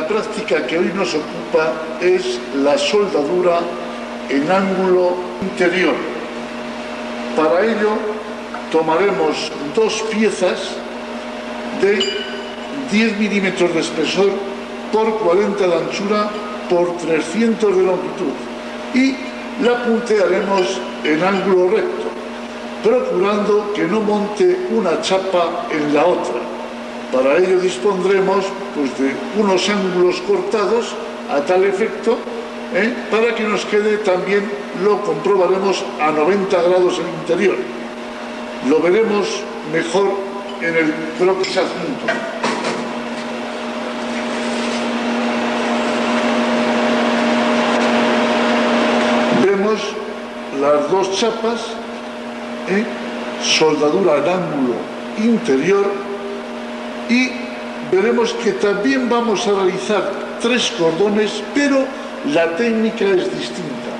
la práctica que hoy nos ocupa es la soldadura en ángulo interior. Para ello tomaremos dos piezas de 10 milímetros de espesor por 40 de anchura por 300 de longitud y la puntearemos en ángulo recto, procurando que no monte una chapa en la otra. Para ello dispondremos de unos ángulos cortados a tal efecto, para que nos quede también, lo comprobaremos, a 90 grados en el interior. Lo veremos mejor en el croquis adjunto. Vemos las dos chapas, soldadura en ángulo interior, y veremos que también vamos a realizar 3 cordones, pero la técnica es distinta.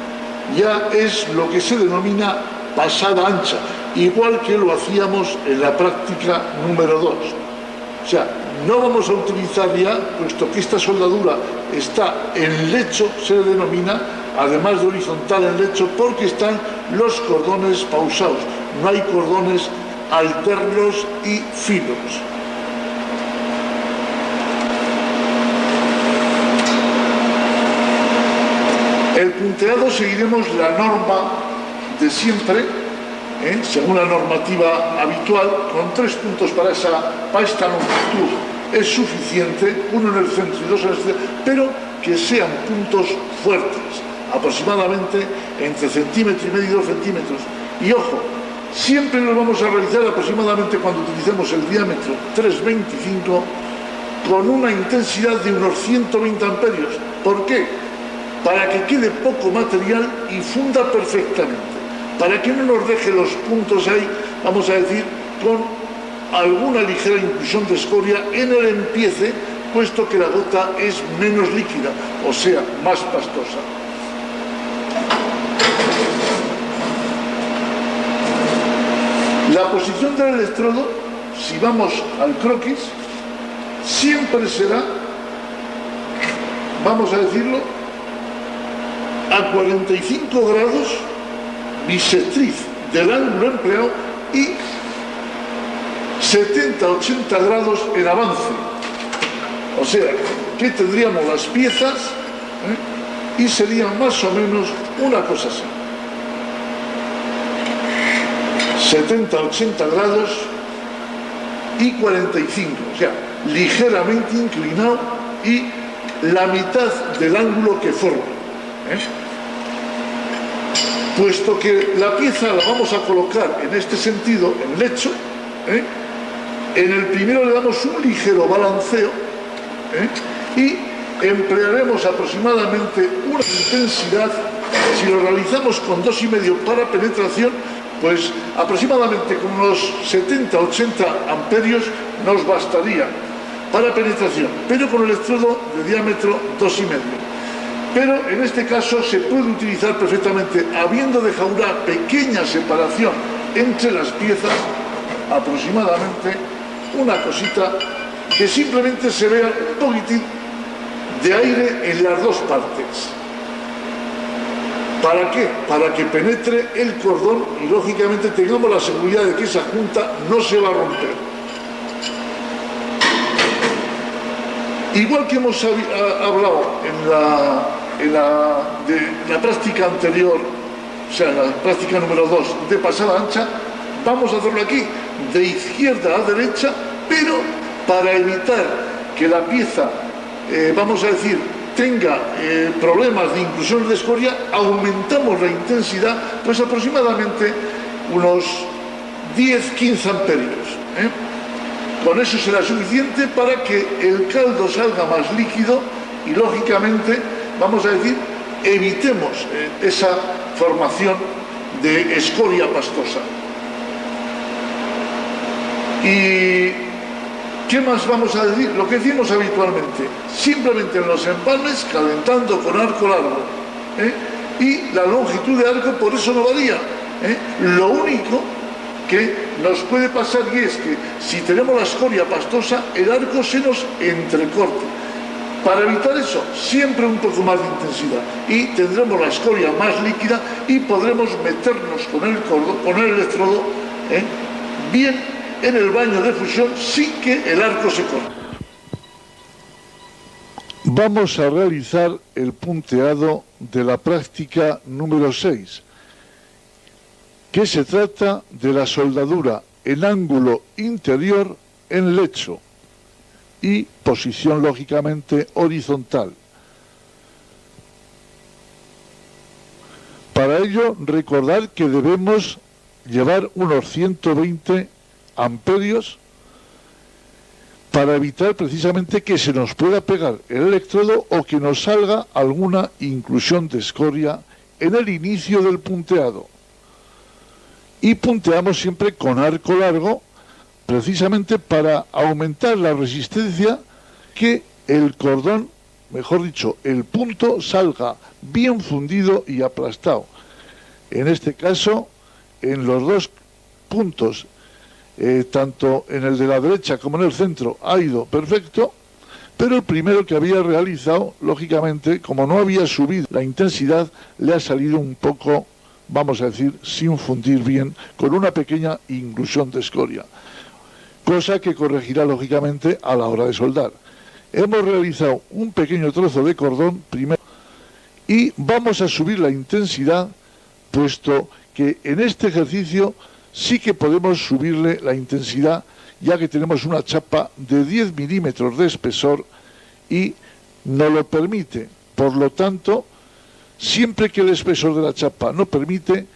Ya es lo que se denomina pasada ancha, igual que lo hacíamos en la práctica número 2. O sea, no vamos a utilizar ya, puesto que esta soldadura está en lecho, se le denomina, además de horizontal en lecho, porque están los cordones pausados. No hay cordones alternos y finos. El punteado seguiremos la norma de siempre, según la normativa habitual, con 3 puntos para esta longitud es suficiente, uno en el centro y 2 en el centro, pero que sean puntos fuertes, aproximadamente entre 1,5 centímetros y 2 centímetros. Y ojo, siempre los vamos a realizar aproximadamente cuando utilicemos el diámetro 3,25 con una intensidad de unos 120 amperios. ¿Por qué? Para que quede poco material y funda perfectamente, para que no nos deje los puntos ahí, vamos a decir, con alguna ligera inclusión de escoria en el empiece, puesto que la gota es menos líquida, o sea, más pastosa. La posición del electrodo, si vamos al croquis, siempre será, vamos a decirlo, a 45 grados bisectriz del ángulo empleado y 70-80 grados en avance. O sea, que tendríamos las piezas y sería más o menos una cosa así. 70-80 grados y 45, o sea, ligeramente inclinado y la mitad del ángulo que forma. Puesto que la pieza la vamos a colocar en este sentido, en lecho, en el primero le damos un ligero balanceo y emplearemos aproximadamente una intensidad, si lo realizamos con 2,5 para penetración, pues aproximadamente con unos 70-80 amperios nos bastaría para penetración, pero con el electrodo de diámetro 2,5. Pero en este caso se puede utilizar perfectamente, habiendo dejado una pequeña separación entre las piezas, aproximadamente una cosita, que simplemente se vea un poquitín de aire en las dos partes. ¿Para qué? Para que penetre el cordón y lógicamente tengamos la seguridad de que esa junta no se va a romper. Igual que hemos hablado en la práctica anterior, o sea, en la práctica número 2 de pasada ancha, vamos a hacerlo aquí, de izquierda a derecha, pero para evitar que la pieza, vamos a decir, tenga problemas de inclusión de escoria, aumentamos la intensidad, pues aproximadamente unos 10-15 amperios. Con eso será suficiente para que el caldo salga más líquido y, lógicamente, vamos a decir, evitemos esa formación de escoria pastosa. ¿Y qué más vamos a decir? Lo que decimos habitualmente, simplemente en los empalmes, calentando con arco largo. Y la longitud de arco por eso no varía. Lo único que nos puede pasar y es que si tenemos la escoria pastosa, el arco se nos entrecorte. Para evitar eso, siempre un poco más de intensidad y tendremos la escoria más líquida y podremos meternos con el electrodo bien en el baño de fusión sin que el arco se corte. Vamos a realizar el punteado de la práctica número 6, que se trata de la soldadura en ángulo interior en lecho y posición lógicamente horizontal. Para ello, recordar que debemos llevar unos 120 amperios para evitar precisamente que se nos pueda pegar el electrodo o que nos salga alguna inclusión de escoria en el inicio del punteado. Y punteamos siempre con arco largo, precisamente para aumentar la resistencia, que el cordón, mejor dicho, el punto salga bien fundido y aplastado. En este caso, en los dos puntos, tanto en el de la derecha como en el centro, ha ido perfecto, pero el primero que había realizado, lógicamente, como no había subido la intensidad, le ha salido un poco, vamos a decir, sin fundir bien, con una pequeña inclusión de escoria, cosa que corregirá lógicamente a la hora de soldar. Hemos realizado un pequeño trozo de cordón primero y vamos a subir la intensidad, puesto que en este ejercicio sí que podemos subirle la intensidad, ya que tenemos una chapa de 10 milímetros de espesor y nos lo permite. Por lo tanto, siempre que el espesor de la chapa no permite,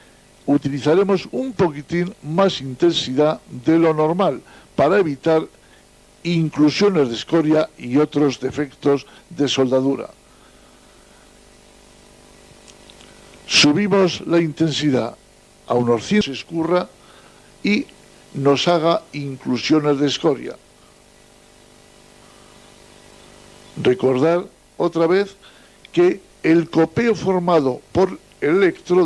utilizaremos un poquitín más intensidad de lo normal para evitar inclusiones de escoria y otros defectos de soldadura. Subimos la intensidad a unos 100, se escurra y nos haga inclusiones de escoria. Recordar otra vez que el copeo formado por el electrodo